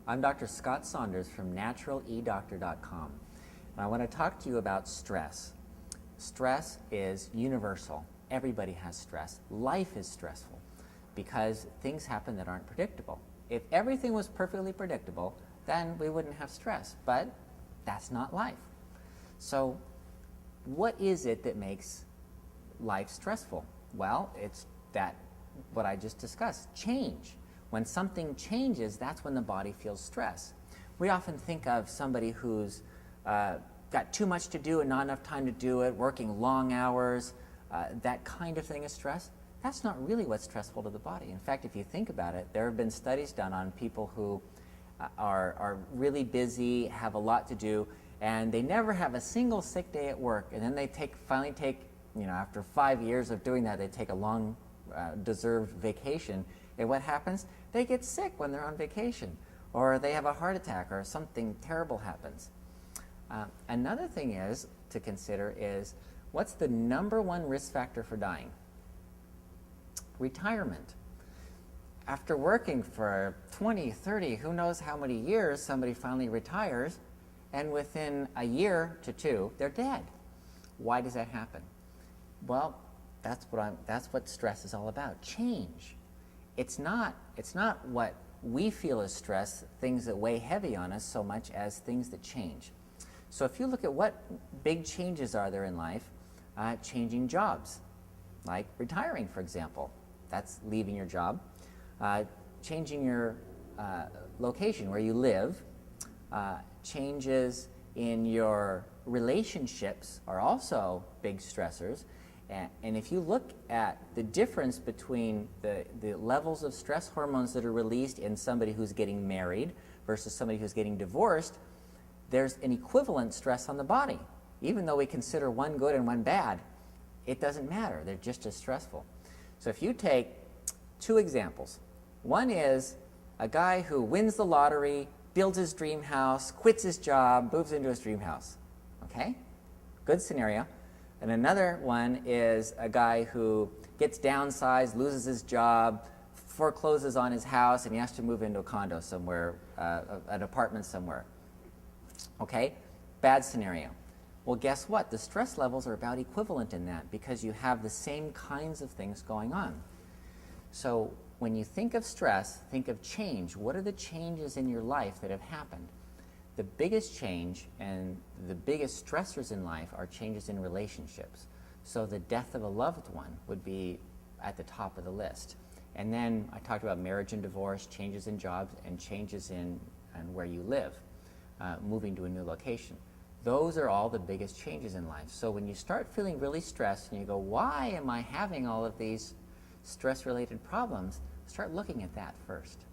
I'm Dr. Scott Saunders from naturaleDoctor.com. And I want to talk to you about stress. Stress is universal. Everybody has stress. Life is stressful because things happen that aren't predictable. If everything was perfectly predictable, then we wouldn't have stress. But that's not life. So what is it that makes life stressful? Well, it's what I just discussed, change. When something changes, that's when the body feels stress. We often think of somebody who's got too much to do and not enough time to do it, working long hours, that kind of thing is stress. That's not really what's stressful to the body. In fact, if you think about it, there have been studies done on people who are really busy, have a lot to do, and they never have a single sick day at work, and then they finally take, after 5 years of doing that, they take a long deserved vacation, and what happens? They get sick when they're on vacation, or they have a heart attack, or something terrible happens. Another thing is to consider is, what's the #1 risk factor for dying? Retirement. After working for 20, 30, who knows how many years, somebody finally retires, and within a year to two, they're dead. Why does that happen? Well, that's what stress is all about. Change. It's not what we feel as stress, things that weigh heavy on us, so much as things that change. So if you look at what big changes are there in life, changing jobs, like retiring, for example. That's leaving your job. Changing your location where you live. Changes in your relationships are also big stressors. And if you look at the difference between the levels of stress hormones that are released in somebody who's getting married versus somebody who's getting divorced, there's an equivalent stress on the body. Even though we consider one good and one bad, it doesn't matter. They're just as stressful. So if you take two examples, one is a guy who wins the lottery, builds his dream house, quits his job, moves into his dream house. Okay? Good scenario. And another one is a guy who gets downsized, loses his job, forecloses on his house, and he has to move into a condo somewhere, an apartment somewhere. Okay? Bad scenario. Well, guess what? The stress levels are about equivalent in that because you have the same kinds of things going on. So when you think of stress, think of change. What are the changes in your life that have happened? The biggest change and the biggest stressors in life are changes in relationships. So the death of a loved one would be at the top of the list. And then I talked about marriage and divorce, changes in jobs, and changes in where you live, moving to a new location. Those are all the biggest changes in life. So when you start feeling really stressed and you go, why am I having all of these stress-related problems? Start looking at that first.